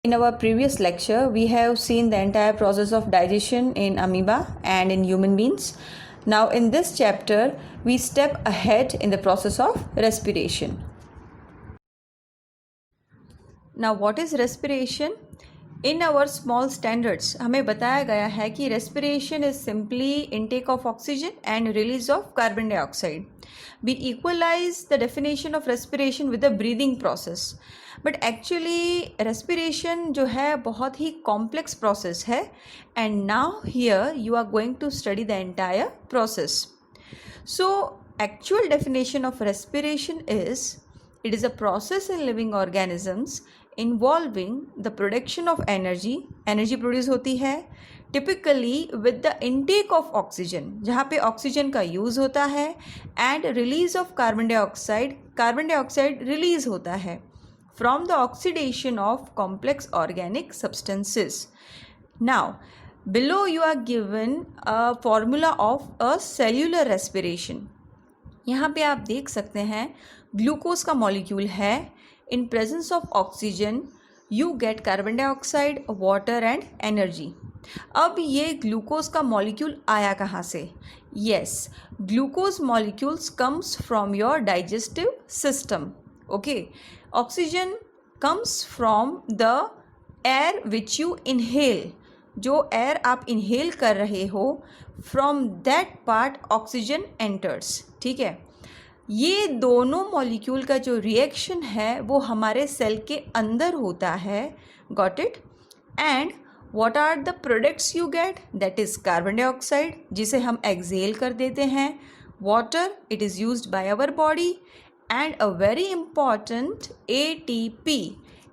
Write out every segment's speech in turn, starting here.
In our previous lecture, we have seen the entire process of digestion in amoeba and in human beings. Now in this chapter, we step ahead in the process of respiration. Now what is respiration? In our small standards, हमें बताया गया है कि respiration is simply intake of oxygen and release of carbon dioxide. We equalize the definition of respiration with the breathing process. But actually respiration जो है बहुत ही complex process है, and now here you are going to study the entire process. So actual definition of respiration is, it is a process in living organisms involving the production of energy produce होती है typically with the intake of oxygen, जहाँ पे oxygen का use होता है, and release of carbon dioxide release होता है from the oxidation of complex organic substances. Now below you are given a formula of a cellular respiration. यहाँ पे आप देख सकते हैं ग्लूकोज का मॉलिक्यूल है, in presence of oxygen you get carbon dioxide, water and energy. अब ये ग्लूकोज का मॉलिक्यूल आया कहाँ से? Yes, glucose molecules comes from your digestive system. Okay, oxygen comes from the air which you inhale. जो air आप inhale कर रहे हो, from that part oxygen enters. ठीक है, ये दोनों मॉलिक्यूल का जो रिएक्शन है वो हमारे सेल के अंदर होता है. Got it? And what are the products you get? That is carbon dioxide, जिसे हम एक्सहेल कर देते हैं. Water, it is used by our body. And a very important ATP.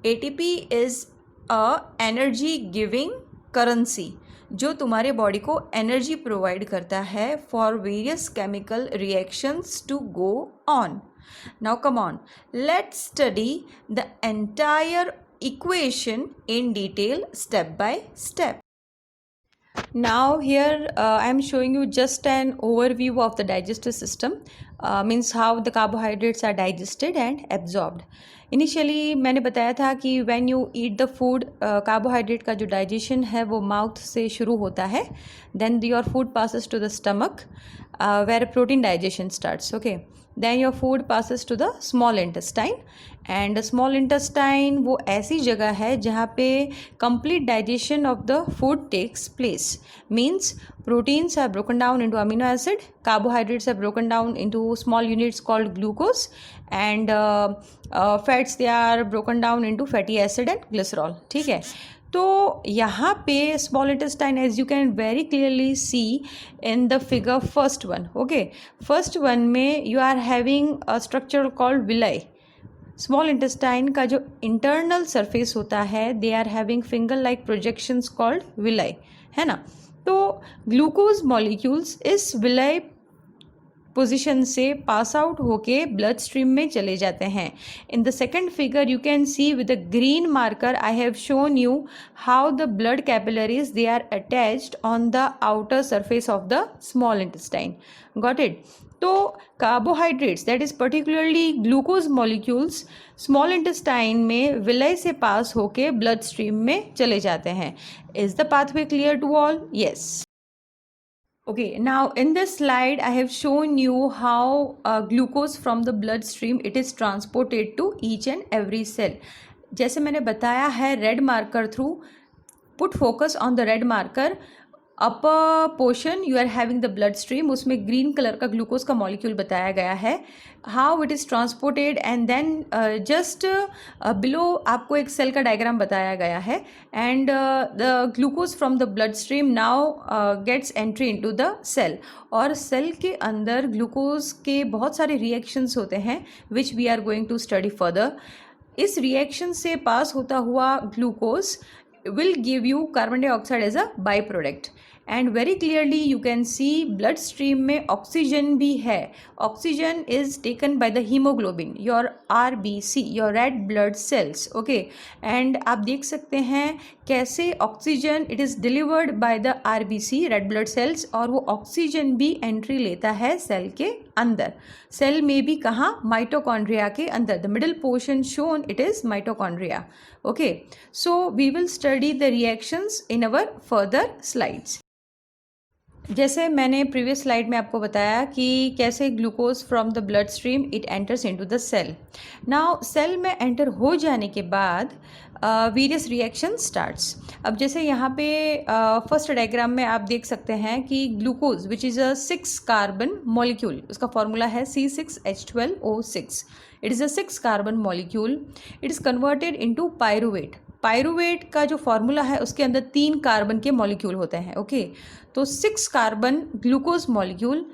ATP is a energy giving currency, जो तुम्हारे body को energy provide करता है for various chemical reactions to go on. Now come on, let's study the entire equation in detail step by step. Now here I am showing you just an overview of the digestive system, means how the carbohydrates are digested and absorbed. Initially मैंने बताया था कि when you eat the food, carbohydrate का जो digestion है वो mouth से शुरू होता है. Then your food passes to the stomach where protein digestion starts. Okay, then your food passes to the small intestine. And small intestine वो ऐसी जगह है जहाँ पे complete digestion of the food takes place. Means proteins are broken down into amino acid, carbohydrates are broken down into small units called glucose, and fats they are broken down into fatty acid and glycerol. ठीक है, तो यहाँ पे small intestine, as you can very clearly see in the figure first one. Okay, first one में you are having a structure called villi. Small intestine का जो internal surface होता है, they are having finger like projections called villi, है ना. तो glucose molecules इस villi position से पास आउट होके ब्लड स्ट्रीम में चले जाते हैं. In the second figure you can see with the green marker I have shown you how the blood capillaries they are attached on the outer surface of the small intestine. Got it? तो carbohydrates, that is particularly glucose molecules, small intestine में villi से pass होके blood stream में चले जाते हैं. Is the pathway clear to all? Yes. Okay, now in this slide I have shown you how glucose from the bloodstream it is transported to each and every cell. जैसे मैंने बताया है red marker through, put focus on the red marker. Upper portion you are having the blood stream, उसमें green colour का glucose का molecule बताया गया है, how it is transported. And then just below आपको एक सेल का डायग्राम बताया गया है. And the glucose from the blood stream now gets entry into the cell. और सेल के अंदर ग्लूकोज के बहुत सारे रिएक्शंस होते हैं which we are going to study further. इस रिएक्शन से पास होता हुआ glucose will give you carbon dioxide as a byproduct. And very clearly you can see blood stream में oxygen भी है. Oxygen is taken by the hemoglobin, your RBC, your red blood cells. Okay, and आप देख सकते हैं कैसे oxygen it is delivered by the RBC, red blood cells, और वो oxygen भी entry लेता है cell के अंदर, सेल में भी कहाँ, माइटोकॉन्ड्रिया के अंदर, the middle portion shown it is mitochondria. Okay, so we will study the reactions in our further slides. जैसे मैंने प्रीवियस स्लाइड में आपको बताया कि कैसे glucose from the blood stream it enters into the cell. Now cell में enter हो जाने के बाद वेरियस रिएक्शन स्टार्ट्स. अब जैसे यहाँ पे फर्स्ट डायग्राम में आप देख सकते हैं कि glucose which is a 6 carbon molecule, उसका फॉर्मूला है C6H12O6. It is a 6 carbon molecule. It is converted into pyruvate. Pyruvate का जो फॉर्मूला है उसके अंदर 3 कार्बन के मॉलिक्यूल होते हैं. ओके, तो 6 carbon glucose molecule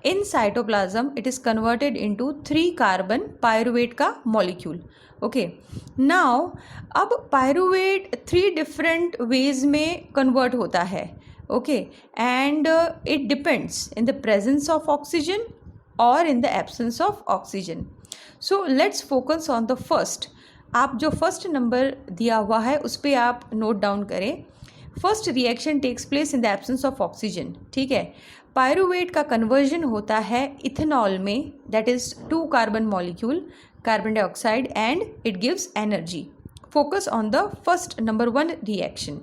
in cytoplasm it is converted into 3 carbon pyruvate का मॉलिक्यूल. ओके, नाउ अब पायरुवेट 3 डिफरेंट वेज में कन्वर्ट होता है. Okay, and it depends in the presence of oxygen और in the absence of oxygen. So let's focus on the first. आप जो first number दिया हुआ है उस पर आप नोट डाउन करें. First reaction takes place in the absence of oxygen. ठीक है, पायरुवेट का कन्वर्जन होता है इथेनॉल में, that is 2 carbon molecule, carbon dioxide, and it gives energy. Focus on the first number 1 reaction.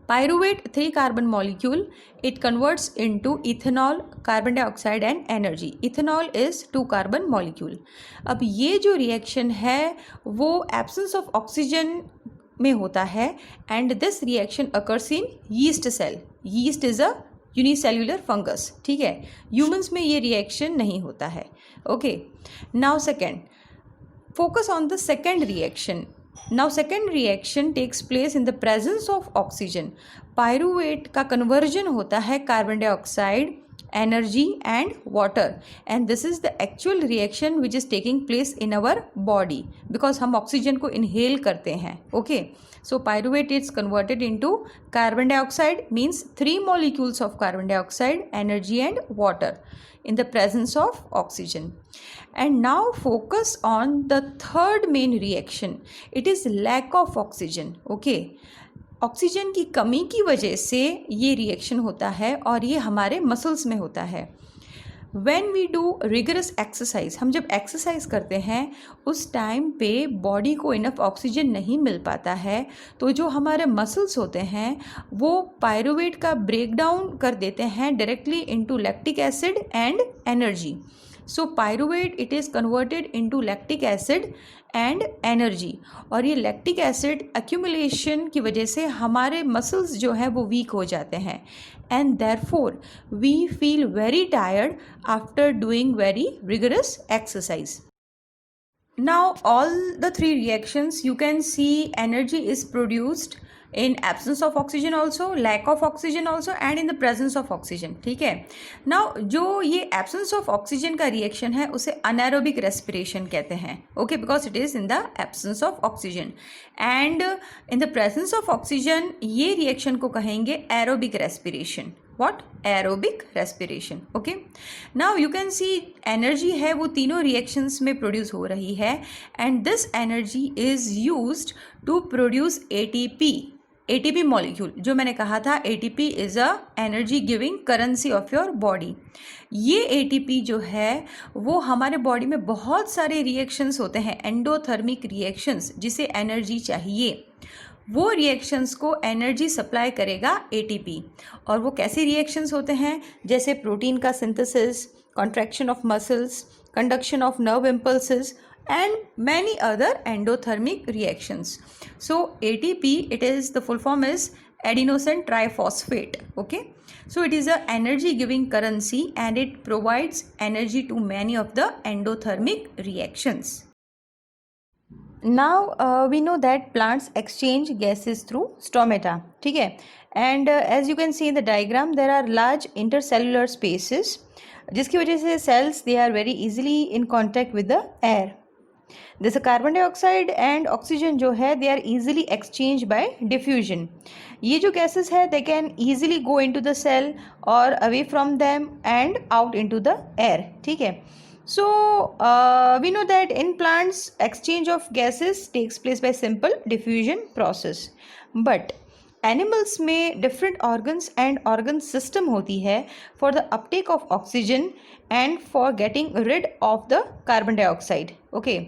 Pyruvate 3 carbon molecule, it converts into ethanol, carbon dioxide and energy. Ethanol is 2 carbon molecule. अब ये जो reaction है वो absence of oxygen में होता है and this reaction occurs in yeast cell. Yeast is a unicellular fungus. ठीक है, ह्यूमंस में ये रिएक्शन नहीं होता है. Okay, now second, focus on the second reaction. Now second reaction takes place in the presence of oxygen. Pyruvate का conversion होता है carbon dioxide, energy and water, and this is the actual reaction which is taking place in our body because हम oxygen को inhale करते हैं. Okay, so pyruvate is converted into carbon dioxide, means 3 molecules of carbon dioxide, energy and water in the presence of oxygen. And now focus on the third main reaction. It is lack of oxygen. Okay, oxygen की कमी की वजह से ये reaction होता है और ये हमारे मसल्स में होता है. When we do rigorous exercise, हम जब एक्सरसाइज करते हैं उस टाइम पे बॉडी को इनफ ऑक्सीजन नहीं मिल पाता है, तो जो हमारे मसल्स होते हैं वो पायरुवेट का ब्रेक डाउन कर देते हैं directly into lactic acid and energy. So pyruvate it is converted into lactic acid and energy, और ये लैक्टिक एसिड एक्यूमुलेशन की वजह से हमारे मसल्स जो हैं वो वीक हो जाते हैं and therefore we feel very tired after doing very rigorous exercise. Now all the 3 reactions you can see energy is produced in absence of oxygen also, lack of oxygen also and in the presence of oxygen. ठीक है, now जो ये absence of oxygen का reaction है उसे anaerobic respiration कहते हैं. Okay, because it is in the absence of oxygen, and in the presence of oxygen ये reaction को कहेंगे aerobic respiration. What? Aerobic respiration. Okay, now you can see energy है वो तीनों reactions में produce हो रही है and this energy is used to produce ATP. ATP molecule, जो मैंने कहा था ATP is a energy giving currency of your body. ये ATP जो है वो हमारे बॉडी में बहुत सारे रिएक्शंस होते हैं, एंडोथर्मिक रिएक्शंस, जिसे एनर्जी चाहिए वो रिएक्शंस को एनर्जी सप्लाई करेगा ATP. और वो कैसे रिएक्शंस होते हैं, जैसे प्रोटीन का synthesis, contraction of muscles, conduction of nerve impulses and many other endothermic reactions. So ATP, it is, the full form is adenosine triphosphate. Okay, so it is a energy giving currency and it provides energy to many of the endothermic reactions. Now we know that plants exchange gases through stomata. ठीक है, and as you can see in the diagram there are large intercellular spaces जिसकी वजह से cells they are very easily in contact with the air. जैसे carbon dioxide and oxygen जो है they are easily exchange by diffusion. ये जो gases है they can easily go into the cell और away from them and out into the air. ठीक है, so we know that in plants exchange of gases takes place by simple diffusion process, but animals में different organs and organ system होती है for the uptake of oxygen and for getting rid of the carbon dioxide. Okay,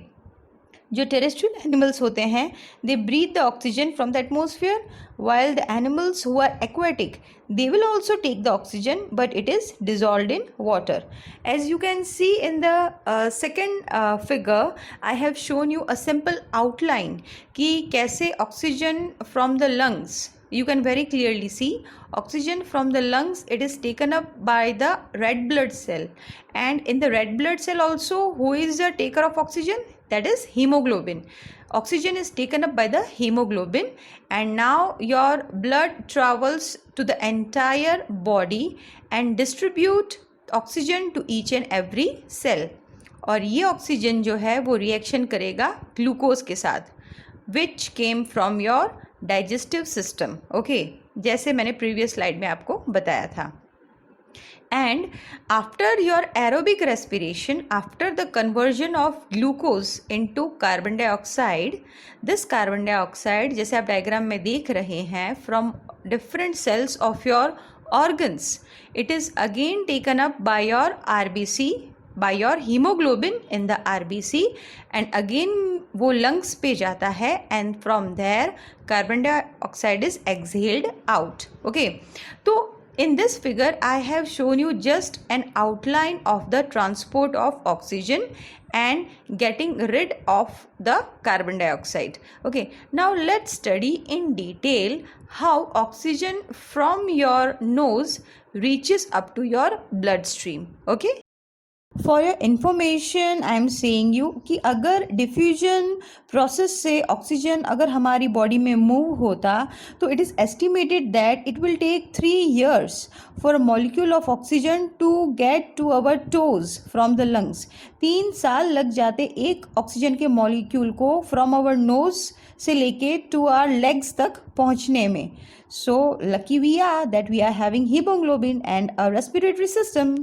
जो terrestrial animals होते हैं they breathe the oxygen from the atmosphere, while the animals who are aquatic they will also take the oxygen but it is dissolved in water. As you can see in the second figure, I have shown you a simple outline कि कैसे oxygen from the lungs, you can very clearly see oxygen from the lungs, it is taken up by the red blood cell, and in the red blood cell also who is the taker of oxygen, that is hemoglobin. Oxygen is taken up by the hemoglobin and now your blood travels to the entire body and distribute oxygen to each and every cell. और ये oxygen जो है वो reaction करेगा glucose के साथ which came from your digestive system. Okay, जैसे मैंने प्रीवियस स्लाइड में आपको बताया था. And after your aerobic respiration, after the conversion of glucose into carbon dioxide, this carbon dioxide जैसे आप डायग्राम में देख रहे हैं from different cells of your organs, it is again taken up by your RBC, by your hemoglobin in the RBC, and again वो lungs पे जाता है and from there carbon dioxide is exhaled out. Okay, तो in this figure I have shown you just an outline of the transport of oxygen and getting rid of the carbon dioxide. Okay, now let's study in detail how oxygen from your nose reaches up to your bloodstream. Okay, for your information I am saying you कि अगर diffusion process से oxygen अगर हमारी body में move होता तो it is estimated that it will take 3 years for a molecule of oxygen to get to our toes from the lungs. 3 साल लग जाते एक ऑक्सीजन के मॉलिक्यूल को फ्रॉम आवर नोज से लेके टू आवर लेग्स तक पहुंचने में. So lucky we are that we are having haemoglobin and a respiratory system.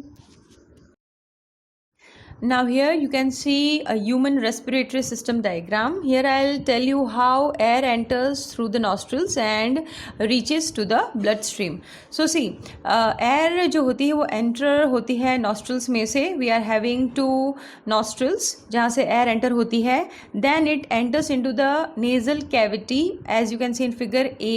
Now here you can see a human respiratory system diagram. Here I'll tell you how air enters through the nostrils and reaches to the bloodstream. So see, air जो होती है वो enter होती है nostrils में से. We are having 2 nostrils जहाँ से air enter होती है. Then it enters into the nasal cavity as you can see in figure A,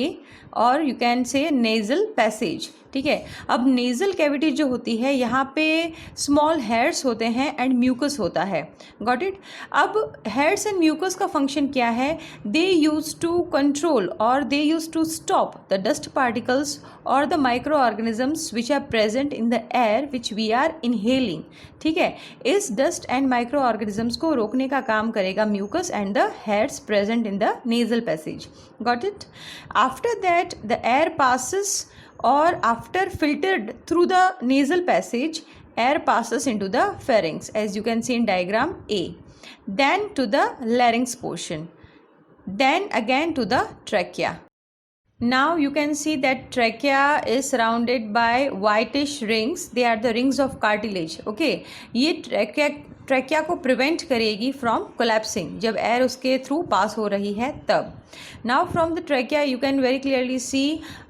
or you can say nasal passage. ठीक है, अब नेज़ल कैविटी जो होती है यहाँ पे स्मॉल हेयर्स होते हैं एंड म्यूकस होता है. Got it. अब हेयर्स एंड म्यूकस का फंक्शन क्या है? दे यूज टू कंट्रोल और they use to stop the dust particles और the micro organisms which are present in the air which we are inhaling. ठीक है, इस डस्ट एंड माइक्रो ऑर्गेनिजम्स को रोकने का काम करेगा mucus and the hairs present in the nasal passage. Got it. After that the air passes or after filtered through the nasal passage, air passes into the pharynx as you can see in diagram A, then to the larynx portion, then again to the trachea. Now you can see that trachea is surrounded by whitish rings. They are the rings of cartilage. Okay, ये trachea को prevent करेगी from collapsing जब air उसके through pass हो रही है तब. Now from the trachea you can very clearly see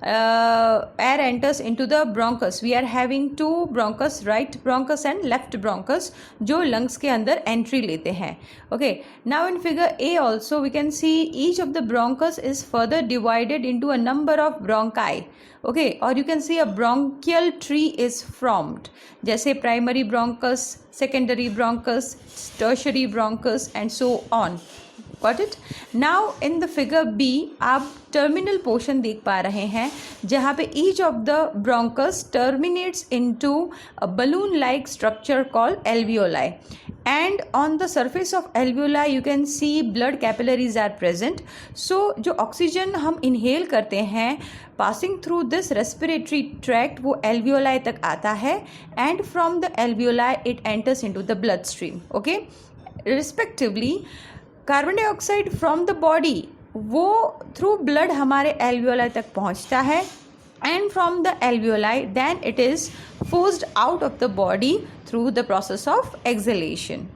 air enters into the bronchus. We are having 2 bronchus, right bronchus and left bronchus, जो लंग्स के अंदर एंट्री लेते हैं. Okay, now in figure A also we can see each of the bronchus is further divided into a number of bronchi. Okay, और you can see a bronchial tree is formed, जैसे primary bronchus, secondary bronchus, tertiary bronchus and so on. Got it? Now in the figure B आप terminal portion देख पा रहे हैं जहाँ पे each of the bronchus terminates into a balloon like structure called alveoli, and on the surface of alveoli you can see blood capillaries are present. So जो oxygen हम inhale करते हैं passing through this respiratory tract वो alveoli तक आता है and from the alveoli it enters into the bloodstream. Okay, respectively carbon dioxide from the body वो through blood हमारे एल्वियोलाई तक पहुंचता है and from the alveoli then it is forced out of the body through the process of exhalation.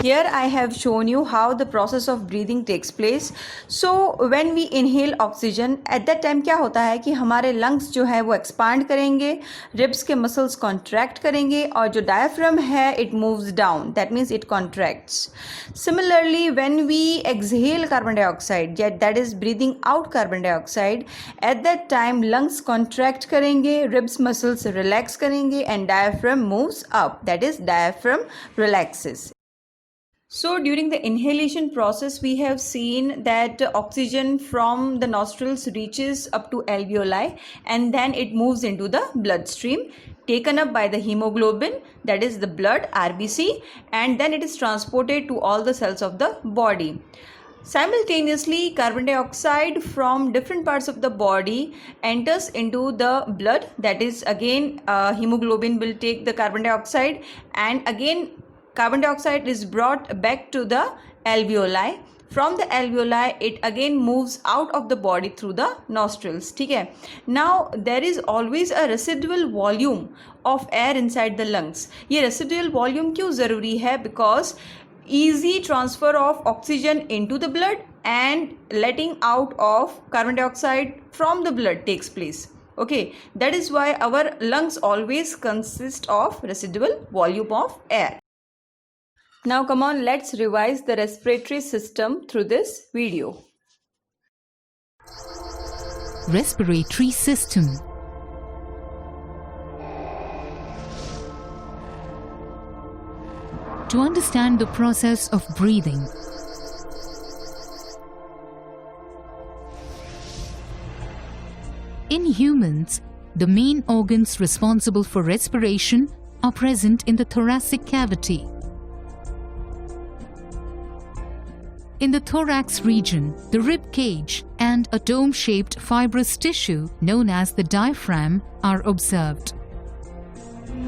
Here I have shown you how the process of breathing takes place. So when we inhale oxygen, at that time क्या होता है कि हमारे lungs जो है वो expand करेंगे, ribs के muscles contract करेंगे और जो diaphragm है it moves down, that means it contracts. Similarly, when we exhale carbon dioxide, that is breathing out carbon dioxide, at that time lungs contract करेंगे, ribs muscles relax करेंगे and diaphragm moves up, that is diaphragm relaxes. So during the inhalation process, we have seen that oxygen from the nostrils reaches up to alveoli and then it moves into the bloodstream, taken up by the hemoglobin, that is the blood, RBC, and then it is transported to all the cells of the body. Simultaneously, carbon dioxide from different parts of the body enters into the blood, that is again hemoglobin will take the carbon dioxide and again carbon dioxide is brought back to the alveoli. From the alveoli, it again moves out of the body through the nostrils. ठीक है. Now there is always a residual volume of air inside the lungs. ये residual volume क्यों ज़रूरी है? Because easy transfer of oxygen into the blood and letting out of carbon dioxide from the blood takes place. Okay, that is why our lungs always consist of residual volume of air. Now come on, let's revise the respiratory system through this video. Respiratory system. To understand the process of breathing, in humans, the main organs responsible for respiration are present in the thoracic cavity. In the thorax region, the rib cage and a dome-shaped fibrous tissue known as the diaphragm are observed.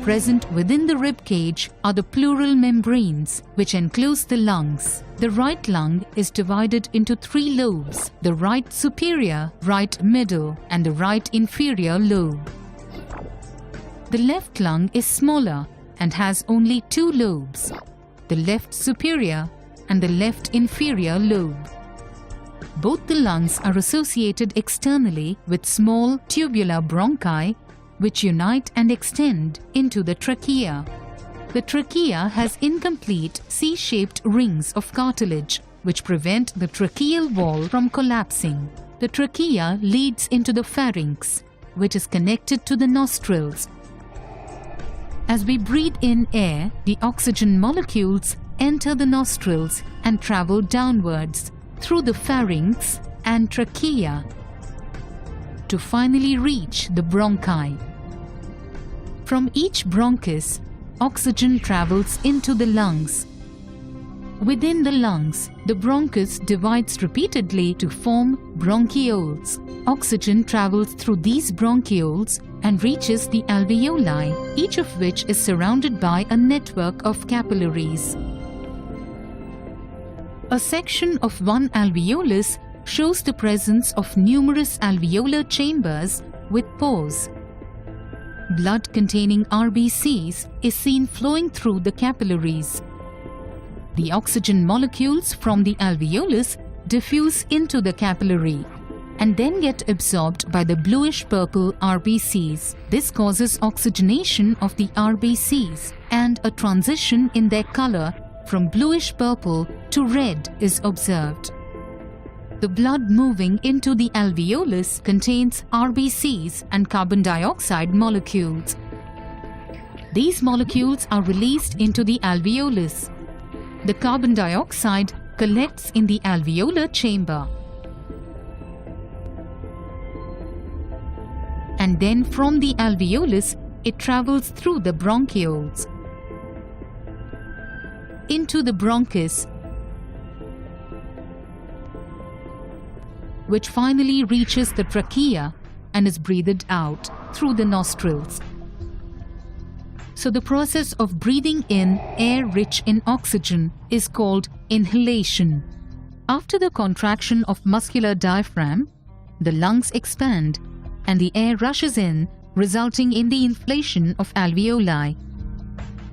Present within the rib cage are the pleural membranes which enclose the lungs. The right lung is divided into 3 lobes: the right superior, right middle, and the right inferior lobe. The left lung is smaller and has only 2 lobes: the left superior and the left inferior lobe. Both the lungs are associated externally with small tubular bronchi which unite and extend into the trachea. The trachea has incomplete C-shaped rings of cartilage which prevent the tracheal wall from collapsing. The trachea leads into the pharynx, which is connected to the nostrils. As we breathe in air, the oxygen molecules enter the nostrils and travel downwards through the pharynx and trachea to finally reach the bronchi. From each bronchus, oxygen travels into the lungs. Within the lungs, the bronchus divides repeatedly to form bronchioles. Oxygen travels through these bronchioles and reaches the alveoli, each of which is surrounded by a network of capillaries. A section of one alveolus shows the presence of numerous alveolar chambers with pores. Blood containing RBCs is seen flowing through the capillaries. The oxygen molecules from the alveolus diffuse into the capillary and then get absorbed by the bluish-purple RBCs. This causes oxygenation of the RBCs and a transition in their color from bluish-purple to red is observed. The blood moving into the alveolus contains RBCs and carbon dioxide molecules. These molecules are released into the alveolus. The carbon dioxide collects in the alveolar chamber. And then from the alveolus, it travels through the bronchioles into the bronchus, which finally reaches the trachea and is breathed out through the nostrils. So the process of breathing in air rich in oxygen is called inhalation. After the contraction of muscular diaphragm, the lungs expand and the air rushes in, resulting in the inflation of alveoli.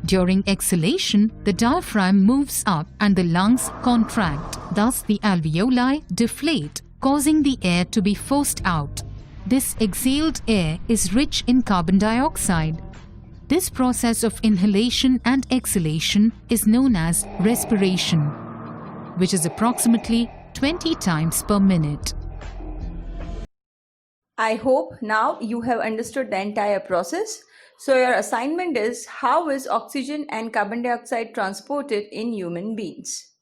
During exhalation, the diaphragm moves up and the lungs contract. Thus, the alveoli deflate, causing the air to be forced out. This exhaled air is rich in carbon dioxide. This process of inhalation and exhalation is known as respiration, which is approximately 20 times per minute. I hope now you have understood the entire process. So your assignment is, how is oxygen and carbon dioxide transported in human beings?